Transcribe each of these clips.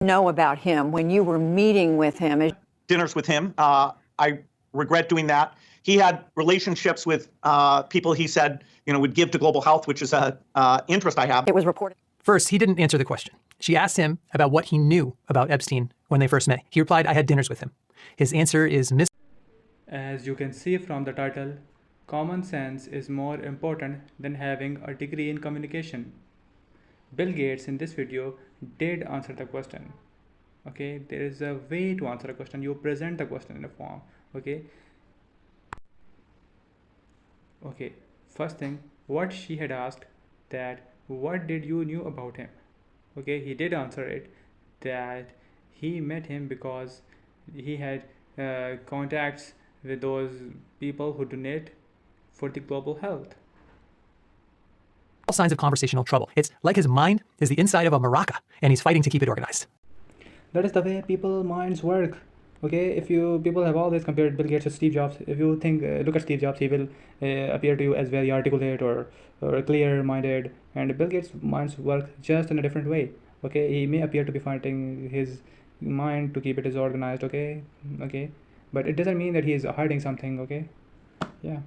Know about him when you were meeting with him? Dinners with him. I regret doing that. He had relationships with people he said would give to global health, which is an interest I have. It was reported. First, he didn't answer the question. She asked him about what he knew about Epstein when they first met. He replied, "I had dinners with him." His answer is As you can see from the title, common sense is more important than having a degree in communication. Bill Gates in this video did answer the question. Okay, there is a way to answer a question. You present the question in a form. Okay. Okay, first thing, what she had asked, that what did you knew about him? Okay, he did answer it, that he met him because he had contacts with those people who donate for the global health. all signs of conversational trouble. It's like his mind is the inside of a maraca, and he's fighting to keep it organized. That is the way people minds work. Okay, if people have always compared Bill Gates to Steve Jobs. If you think look at Steve Jobs, he will appear to you as very articulate or clear-minded, and Bill Gates' minds work just in a different way. Okay, he may appear to be fighting his mind to keep it as organized. Okay, but it doesn't mean that he is hiding something. Okay, yeah.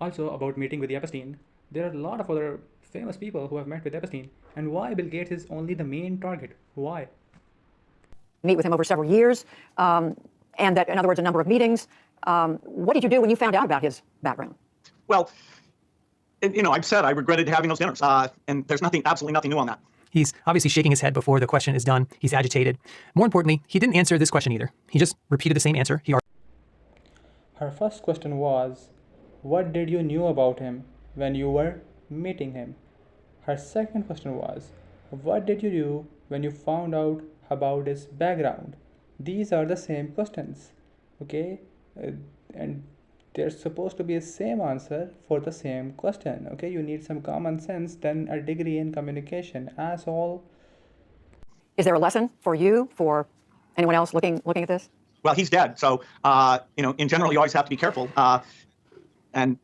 Also, about meeting with Epstein, there are a lot of other famous people who have met with Epstein, and why Bill Gates is only the main target? Why? Meet with him over several years, and that, in other words, a number of meetings. What did you do when you found out about his background? Well, I've said I regretted having those dinners, and there's absolutely nothing new on that. He's obviously shaking his head before the question is done. He's agitated. More importantly, he didn't answer this question either. He just repeated the same answer. Her first question was, what did you knew about him when you were meeting him? Her second question was, what did you do when you found out about his background? These are the same questions, okay? And there's supposed to be a same answer for the same question, okay? You need some common sense than a degree in communication, as all. Is there a lesson for you, for anyone else looking at this? Well, he's dead, so in general, you always have to be careful. And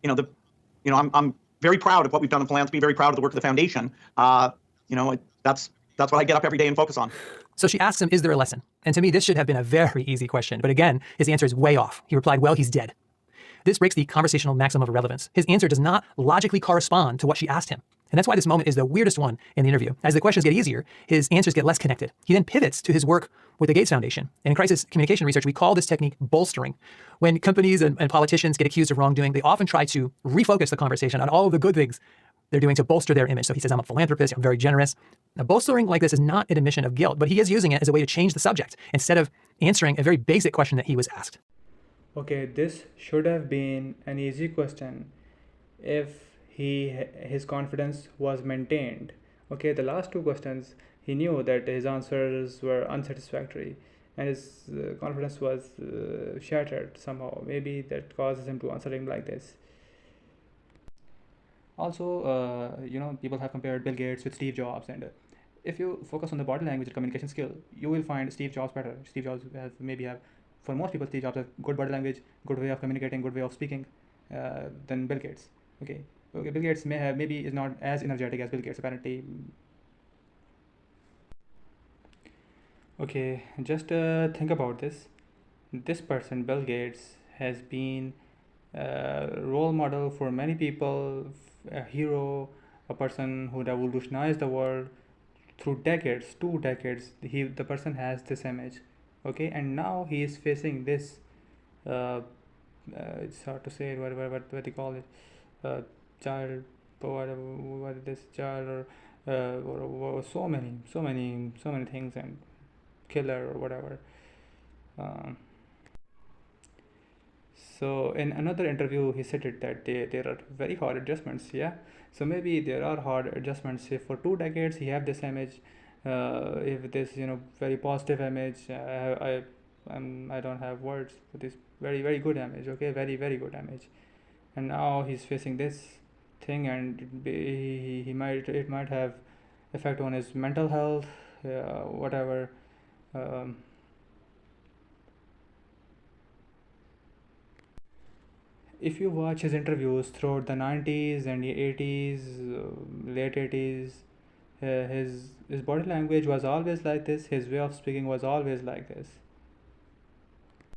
I'm very proud of what we've done in philanthropy. Very proud of the work of the foundation. That's what I get up every day and focus on. So she asks him, is there a lesson? And to me, this should have been a very easy question. But again, his answer is way off. He replied, well, he's dead. This breaks the conversational maximum of irrelevance. His answer does not logically correspond to what she asked him. And that's why this moment is the weirdest one in the interview. As the questions get easier, his answers get less connected. He then pivots to his work with the Gates Foundation. And in crisis communication research, we call this technique bolstering. When companies and politicians get accused of wrongdoing, they often try to refocus the conversation on all of the good things they're doing to bolster their image. So he says, I'm a philanthropist, I'm very generous. Now, bolstering like this is not an admission of guilt, but he is using it as a way to change the subject instead of answering a very basic question that he was asked. Okay, this should have been an easy question if his confidence was maintained. Okay, the last two questions, he knew that his answers were unsatisfactory and his confidence was shattered somehow. Maybe that causes him to answer him like this. Also, people have compared Bill Gates with Steve Jobs, and if you focus on the body language and communication skill, you will find Steve Jobs better. Steve Jobs for most people, Steve Jobs has good body language, good way of communicating, good way of speaking than Bill Gates. Okay, Bill Gates maybe is not as energetic as Bill Gates apparently. Okay, just think about this. This person, Bill Gates, has been a role model for many people, a hero, a person who revolutionized the world through decades, 2 decades. The person has this image, okay, and now he is facing this. It's hard to say what they call it, child, what this child or so many things, and killer or whatever. So in another interview, he said it that there are very hard adjustments. Yeah, so maybe there are hard adjustments. If for 2 decades he have this image, if this very positive image, I don't have words for this very good image. Okay, very good image, and now he's facing this thing, and it might have effect on his mental health, whatever. If you watch his interviews throughout the 90s and the 80s, late 80s, his body language was always like this, his way of speaking was always like this.